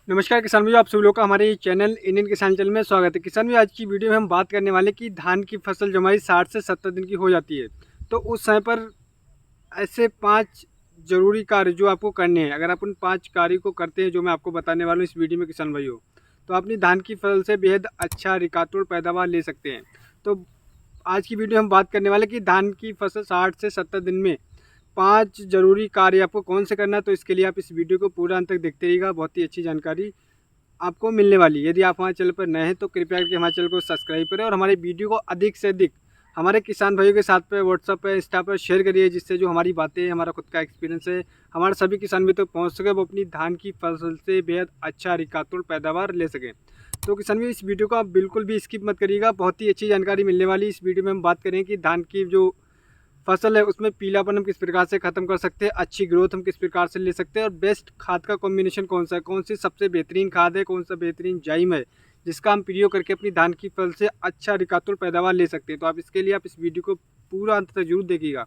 नमस्कार किसान भाइयों, आप सभी लोग का हमारे चैनल इंडियन किसान चैनल में स्वागत है। किसान भाई, आज की वीडियो में हम बात करने वाले कि धान की फसल जो हमारी 60 से 70 दिन की हो जाती है, तो उस समय पर ऐसे 5 ज़रूरी कार्य जो आपको करने हैं। अगर आप उन 5 कार्य को करते हैं जो मैं आपको बताने वाला हूँ इस वीडियो में किसान भाइयों, तो अपनी धान की फसल से बेहद अच्छा रिकॉर्ड पैदावार ले सकते हैं। तो आज की वीडियो हम बात करने वाले कि धान की फसल 60 से 70 दिन में 5 ज़रूरी कार्य आपको कौन से करना है। तो इसके लिए आप इस वीडियो को पूरा अंत तक देखते रहिएगा, बहुत ही अच्छी जानकारी आपको मिलने वाली है। यदि आप हमारे चैनल पर नए हैं तो कृपया करके हमारे चैनल को सब्सक्राइब करें और हमारे वीडियो को अधिक से अधिक हमारे किसान भाइयों के साथ पे व्हाट्सएप पे इंस्टा पर शेयर करिए, जिससे जो हमारी बातें हमारा खुद का एक्सपीरियंस है हमारे सभी किसान भी तक पहुंच सके, वो अपनी धान की फसल से बेहद अच्छा रिकॉर्ड पैदावार ले सकें। तो किसान भी इस वीडियो को आप बिल्कुल भी स्किप मत करिएगा, बहुत ही अच्छी जानकारी मिलने वाली। इस वीडियो में हम बात करें कि धान की जो फसल है उसमें पीलापन हम किस प्रकार से ख़त्म कर सकते हैं, अच्छी ग्रोथ हम किस प्रकार से ले सकते हैं, और बेस्ट खाद का कॉम्बिनेशन कौन सा है, कौन सी सबसे बेहतरीन खाद है, कौन सा बेहतरीन जाइम है जिसका हम प्रयोग करके अपनी धान की फसल से अच्छा रिकातुल पैदावार ले सकते हैं। तो आप इसके लिए आप इस वीडियो को पूरा अंत तक जरूर देखिएगा,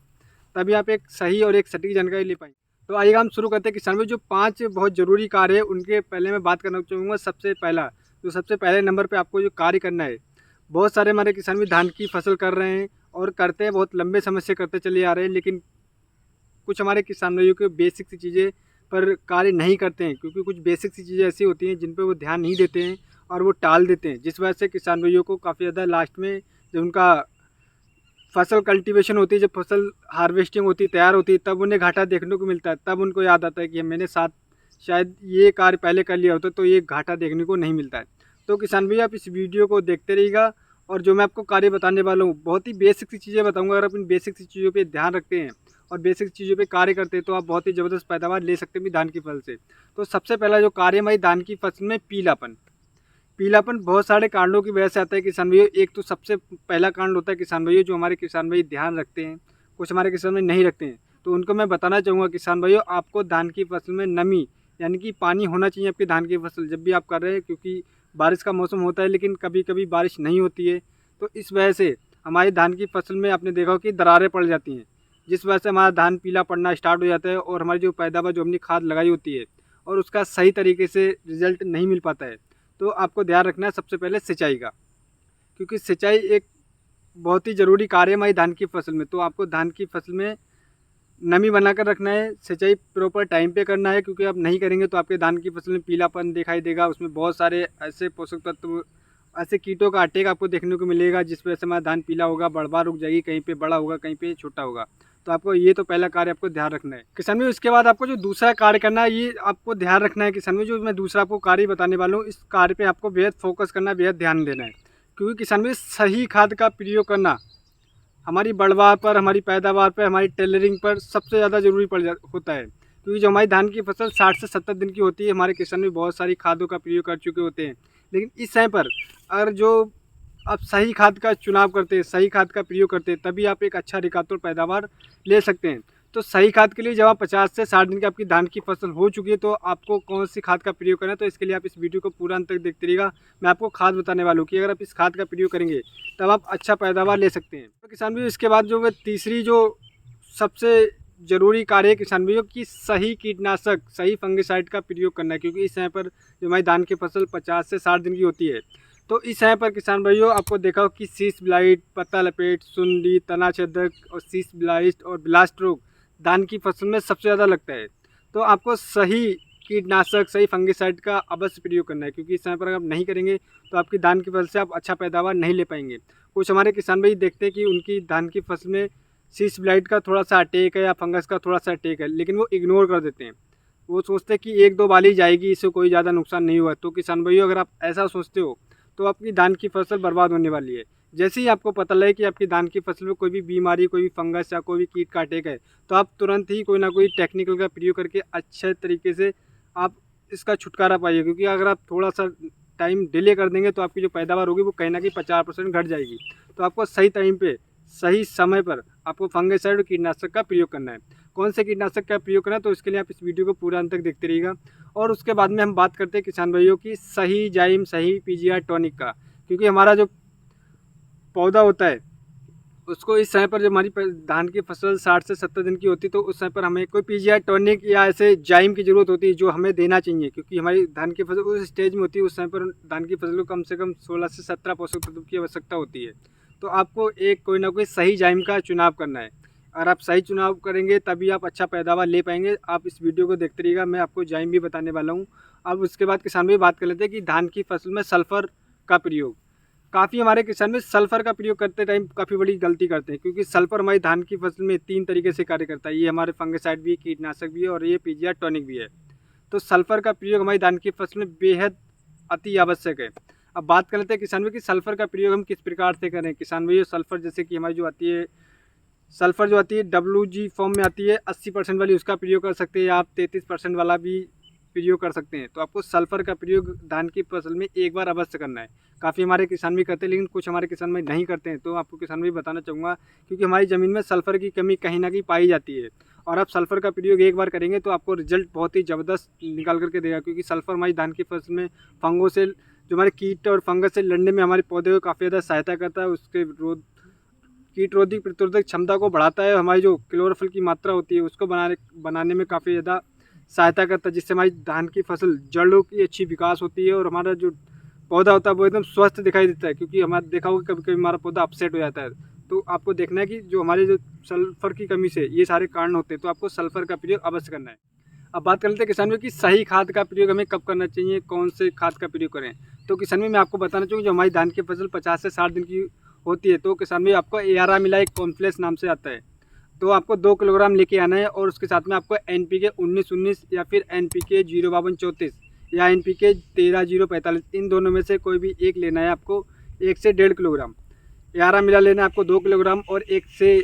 तभी आप एक सही और एक सटीक जानकारी ले पाएंगे। तो आइएगा हम शुरू करते हैं किसान भाई। जो 5 बहुत ज़रूरी कार्य है उनके पहले मैं बात करना चाहूँगा। सबसे पहला जो सबसे पहले नंबर पर आपको जो कार्य करना है, बहुत सारे हमारे किसान भी धान की फसल कर रहे हैं और करते हैं, बहुत लंबे समय से करते चले आ रहे हैं, लेकिन कुछ हमारे किसान भाइयों के बेसिक सी चीज़ें पर कार्य नहीं करते हैं, क्योंकि कुछ बेसिक सी चीज़ें ऐसी होती हैं जिन पर वो ध्यान नहीं देते हैं और वो टाल देते हैं, जिस वजह से किसान भाइयों को काफ़ी ज़्यादा लास्ट में जब उनका फसल कल्टीवेशन होती है, जब फसल हार्वेस्टिंग होती है, तैयार होती है, तब उन्हें घाटा देखने को मिलता है। तब उनको याद आता है कि मैंने साथ शायद ये कार्य पहले कर लिया होता तो ये घाटा देखने को नहीं मिलता है। तो किसान भैया, आप इस वीडियो को देखते रहिएगा और जो मैं आपको कार्य बताने वाला हूँ बहुत ही बेसिक सी चीज़ें बताऊँगा। अगर आप इन बेसिक सी चीज़ों पर ध्यान रखते हैं और बेसिक चीज़ों पे कार्य करते हैं तो आप बहुत ही ज़बरदस्त पैदावार ले सकते हैं धान की फसल से। तो सबसे पहला जो कार्य हमारी धान की फसल में पीलापन। पीलापन बहुत सारे कारणों की वजह से आता है किसान भाइयों। एक तो सबसे पहला कारण होता है किसान भाइयों, जो हमारे किसान भाई ध्यान रखते हैं, कुछ हमारे किसान भाई नहीं रखते हैं, तो उनको मैं बताना चाहूँगा किसान भाइयों, आपको धान की फसल में नमी यानी कि पानी होना चाहिए आपकी धान की फसल जब भी आप कर रहे हैं, क्योंकि बारिश का मौसम होता है लेकिन कभी कभी बारिश नहीं होती है। तो इस वजह से हमारी धान की फसल में आपने देखा हो कि दरारें पड़ जाती हैं, जिस वजह से हमारा धान पीला पड़ना स्टार्ट हो जाता है और हमारी जो पैदावार जो हमने खाद लगाई होती है और उसका सही तरीके से रिजल्ट नहीं मिल पाता है। तो आपको ध्यान रखना है सबसे पहले सिंचाई का, क्योंकि सिंचाई एक बहुत ही ज़रूरी कार्य है हमारी धान की फसल में। तो आपको धान की फसल में नमी बनाकर रखना है, सिंचाई प्रॉपर टाइम पे करना है, क्योंकि आप नहीं करेंगे तो आपके धान की फसल में पीलापन दिखाई देगा, उसमें बहुत सारे ऐसे पोषक तत्व, ऐसे कीटों का अटैक आपको देखने को मिलेगा, जिस वजह से हमारा धान पीला होगा, बढ़वा रुक जाएगी, कहीं पे बड़ा होगा कहीं पे छोटा होगा। तो आपको ये तो पहला कार्य आपको ध्यान रखना है किसान भाई। उसके बाद आपको जो दूसरा कार्य करना है ये आपको ध्यान रखना है किसान भाई। जो मैं दूसरा आपको कार्य बताने वाला हूँ, इस कार्य पे आपको बेहद फोकस करना है, बेहद ध्यान देना है, क्योंकि किसान भाई सही खाद का प्रयोग करना हमारी बढ़वार पर, हमारी पैदावार पर, हमारी टेलरिंग पर सबसे ज़्यादा ज़रूरी होता है। क्योंकि जो हमारी धान की फसल 60 से 70 दिन की होती है, हमारे किसान भी बहुत सारी खादों का प्रयोग कर चुके होते हैं, लेकिन इस समय पर अगर जो आप सही खाद का चुनाव करते हैं, सही खाद का प्रयोग करते हैं, तभी आप एक अच्छा रिकातुल पैदावार ले सकते हैं। तो सही खाद के लिए जब आप 50 से 60 दिन की आपकी धान की फसल हो चुकी है तो आपको कौन सी खाद का प्रयोग करना है, तो इसके लिए आप इस वीडियो को पूरा अंत तक देखते रहिएगा। मैं आपको खाद बताने वाला हूँ कि अगर आप इस खाद का प्रयोग करेंगे तब आप अच्छा पैदावार ले सकते हैं। तो किसान भाई, इसके बाद जो वह तीसरी जो सबसे ज़रूरी कार्य है किसान भाइयों की, सही कीटनाशक, सही फंगिसाइड का प्रयोग करना है, क्योंकि इस समय पर जो हमारी धान की फसल 50 से 60 दिन की होती है, तो इस समय पर किसान भाइयों आपको देखा हो कि शीश ब्लाइट, पत्ता लपेट, सुंडी, तना छेदक और शीश ब्लाइट और ब्लास्ट रोग धान की फसल में सबसे ज़्यादा लगता है। तो आपको सही कीटनाशक, सही फंगिसाइड का अवश्य प्रयोग करना है, क्योंकि इस समय पर अगर आप नहीं करेंगे तो आपकी धान की फसल से आप अच्छा पैदावार नहीं ले पाएंगे। कुछ हमारे किसान भाई देखते हैं कि उनकी धान की फसल में शीश ब्लाइट का थोड़ा सा अटैक है या फंगस का थोड़ा सा अटैक है, लेकिन वो इग्नोर कर देते हैं। वो सोचते हैं कि एक दो बाली जाएगी, इससे कोई ज़्यादा नुकसान नहीं हुआ। तो किसान भाइयों, अगर आप ऐसा सोचते हो तो आपकी धान की फसल बर्बाद होने वाली है। जैसे ही आपको पता लगे कि आपकी धान की फसल में कोई भी बीमारी, कोई भी फंगस या कोई भी कीट का अटैक है, तो आप तुरंत ही कोई ना कोई टेक्निकल का प्रयोग करके अच्छे तरीके से आप इसका छुटकारा पाइए। क्योंकि अगर आप थोड़ा सा टाइम डिले कर देंगे तो आपकी जो पैदावार होगी वो कहीं ना कहीं 50% घट जाएगी। तो आपको सही टाइम पे, सही समय पर आपको फंगिसाइड और कीटनाशक का प्रयोग करना है। कौन से कीटनाशक का प्रयोग करना है, तो इसके लिए आप इस वीडियो को पूरा अंत तक देखते रहिएगा। और उसके बाद में हम बात करते हैं किसान भाइयों की सही जाइम, सही पीजीआर टॉनिक का। क्योंकि हमारा जो पौधा होता है उसको इस समय पर जब हमारी धान की फसल 60 से 70 दिन की होती है तो उस समय पर हमें कोई पीजीआर टॉनिक या ऐसे जाइम की ज़रूरत होती है जो हमें देना चाहिए, क्योंकि हमारी धान की फसल उस स्टेज में होती है, उस समय पर धान की फसल को कम से कम 16 से 17 पोषक तत्व की आवश्यकता होती है। तो आपको एक कोई ना कोई सही जाइम का चुनाव करना है। और आप सही चुनाव करेंगे तभी आप अच्छा पैदावार ले पाएंगे। आप इस वीडियो को देखते रहिएगा, मैं आपको जाइम भी बताने वाला हूँ। अब उसके बाद किसान भी बात कर लेते हैं कि धान की फसल में सल्फ़र का प्रयोग। काफ़ी हमारे किसान में सल्फ़र का प्रयोग करते टाइम काफ़ी बड़ी गलती करते हैं, क्योंकि सल्फ़र हमारी धान की फसल में 3 तरीके से कार्य करता है। ये हमारे फंगिसाइड भी है, कीटनाशक भी है और ये पीजीआर टॉनिक भी है। तो सल्फ़र का प्रयोग हमारी धान की फसल में बेहद अति आवश्यक है। अब बात कर लेते हैं किसान भाई कि सल्फ़र का प्रयोग हम किस प्रकार से करें। किसान भाई सल्फ़र जैसे कि हमारी जो आती है, सल्फ़र जो आती है WG फॉर्म में आती है 80% वाली, उसका प्रयोग कर सकते हैं, या आप 33% वाला भी प्रयोग कर सकते हैं। तो आपको सल्फ़र का प्रयोग धान की फसल में एक बार अवश्य करना है। काफ़ी हमारे किसान भी करते हैं, लेकिन कुछ हमारे किसान भाई नहीं करते हैं। तो आपको किसान भाई बताना चाहूँगा, क्योंकि हमारी ज़मीन में सल्फ़र की कमी कहीं ना कहीं पाई जाती है, और आप सल्फ़र का प्रयोग एक बार करेंगे तो आपको रिजल्ट बहुत ही ज़बरदस्त निकाल करके देगा। क्योंकि सल्फ़र हमारी धान की फसल में फंगों से, जो हमारे कीट और फंगस से लड़ने में हमारे पौधे को काफ़ी ज़्यादा सहायता करता है। उसके कीट रोधी प्रतिरोधक क्षमता को बढ़ाता है। हमारी जो क्लोरोफिल की मात्रा होती है उसको बनाने में काफ़ी ज़्यादा सहायता करता है, जिससे हमारी धान की फसल जड़ों की अच्छी विकास होती है और हमारा जो पौधा होता है वो एकदम स्वस्थ दिखाई देता है। क्योंकि हमारा देखा होगा कभी कभी हमारा पौधा अपसेट हो जाता है। तो आपको देखना है कि जो हमारे जो सल्फर की कमी से ये सारे कारण होते हैं, तो आपको सल्फर का प्रयोग अवश्य करना है। अब बात कर लेते हैं किसान में कि सही खाद का प्रयोग हमें कब करना चाहिए, कौन से खाद का प्रयोग करें। तो किसान में मैं आपको बताना चाहूँगा, जो हमारी धान की फसल 50 से 60 दिन की होती है तो किसान में आपको ARA मिला एक कॉम्प्लेक्स नाम से आता है, तो आपको 2 किलोग्राम लेके आना है। और उसके साथ में आपको NPK 19-19 या फिर NPK 052-34 या NPK 13-045, इन दोनों में से कोई भी एक लेना है आपको। 1 से 1.5 किलोग्राम ARA मिला लेना है आपको 2 किलोग्राम, और 1 से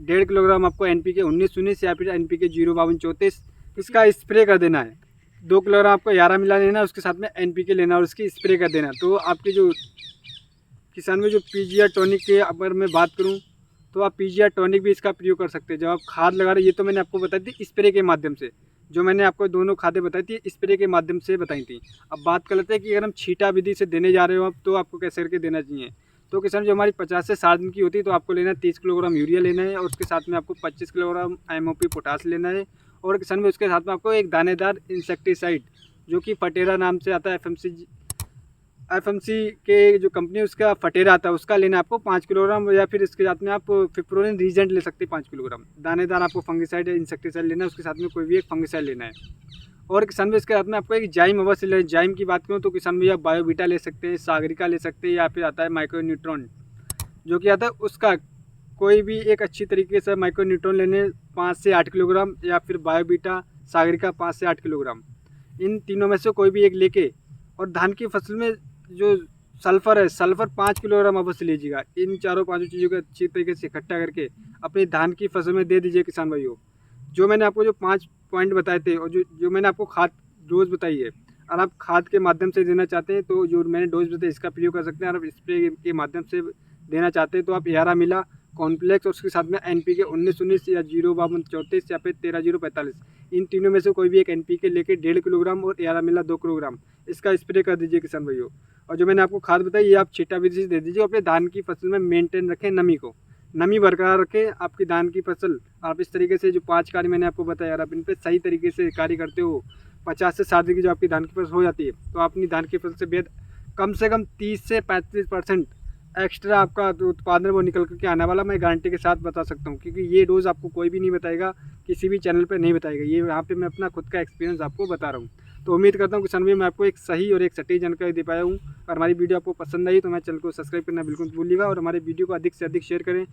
1.5 किलोग्राम आपको NPK 19-19 या फिर NPK 052-34 इसका स्प्रे कर देना है। 2 किलोग्राम आपको ARA मिला लेना है, उसके साथ में NPK लेना और उसकी स्प्रे कर देना। तो आपकी जो किसान में जो पीजीआर टॉनिक के अगर मैं बात करूं, तो आप पीजीआर टॉनिक भी इसका प्रयोग कर सकते हैं। जब आप खाद लगा रहे, ये तो मैंने आपको बताई थी स्प्रे के माध्यम से, जो मैंने आपको दोनों खादें बताई थी स्प्रे के माध्यम से बताई थी। अब बात कर लेते हैं कि अगर हम छींटा विधि से देने जा रहे हो आप, तो आपको कैसे करके देना चाहिए। तो किसान जो हमारी 50 से 60 दिन की होती है तो आपको लेना है 30 किलोग्राम यूरिया लेना है, और उसके साथ में आपको 25 किलोग्राम MOP पोटास लेना है। और किसान में उसके साथ में आपको एक दानेदार इंसेक्टिसाइड जो कि फटेरा नाम से आता है, FMC के जो कंपनी है उसका फटेरा आता है, उसका लेना है आपको 5 किलोग्राम, या फिर इसके साथ में आप फिप्रोनिन रीजेंट ले सकते हैं 5 किलोग्राम। दानेदार आपको फंगिसाइड या इंसेक्टिसाइड लेना है, उसके साथ में कोई भी एक फंगिसाइड लेना है। और किसान में इसके साथ में आपको एक जाइम अवश्य लेना है। जाइम की बात करूँ तो किसान में आप बायोवीटा ले सकते हैं, सागरिका ले सकते हैं, या फिर आता है माइक्रोन्यूट्रॉन जो कि आता है, उसका कोई भी एक अच्छी तरीके से माइक्रोन्यूट्रॉन लेने 5 से 8 किलोग्राम, या फिर बायोवीटा सागरिका 5 से 8 किलोग्राम, इन तीनों में से कोई भी एक लेके। और धान की फसल में जो सल्फ़र है, सल्फ़र 5 किलोग्राम अवश्य लीजिएगा। इन चारों पाँचों चीज़ों को अच्छी तरीके से इकट्ठा करके अपनी धान की फसल में दे दीजिए किसान भाइयों। जो मैंने आपको जो 5 पॉइंट बताए थे, और जो मैंने आपको खाद डोज बताई है, और आप खाद के माध्यम से देना चाहते हैं तो जो मैंने डोज बताई इसका प्रयोग कर सकते हैं। और आप स्प्रे के माध्यम से देना चाहते हैं तो आप ARA मिला कॉम्प्लेक्स और उसके साथ में NPK 19-19 या 052-34 या फिर 13-045, इन तीनों में से कोई भी एक NPK लेके 1.5 किलोग्राम और ARA मिला 2 किलोग्राम इसका स्प्रे कर दीजिए किसान भाइयों। और जो मैंने आपको खाद बताई ये आप छींटा विधि से दे दीजिए। अपने धान की फसल में मेंटेन रखें, नमी बरकरार रखें आपकी धान की फसल। आप इस तरीके से जो 5 कार्य मैंने आपको बताया, आप इन पर सही तरीके से कार्य करते हो, 50 से 60 दिन की जो आपकी धान की फसल हो जाती है, तो आप अपनी धान की फसल से बेहद कम से कम 30 से 35% एक्स्ट्रा आपका जो उत्पादन वो निकल करके आने वाला, मैं गारंटी के साथ बता सकता हूँ। क्योंकि ये डोज आपको कोई भी नहीं बताएगा, किसी भी चैनल पे नहीं बताएगा, ये यहाँ पे मैं अपना खुद का एक्सपीरियंस आपको बता रहा हूँ। तो उम्मीद करता हूँ किसान भाई मैं आपको एक सही और एक सटीक जानकारी दे पाया हूँ। और हमारी वीडियो आपको पसंद आई तो हमारे चैनल को सब्सक्राइब करना बिल्कुल भूलिएगा, और हमारे वीडियो को अधिक से अधिक शेयर करें।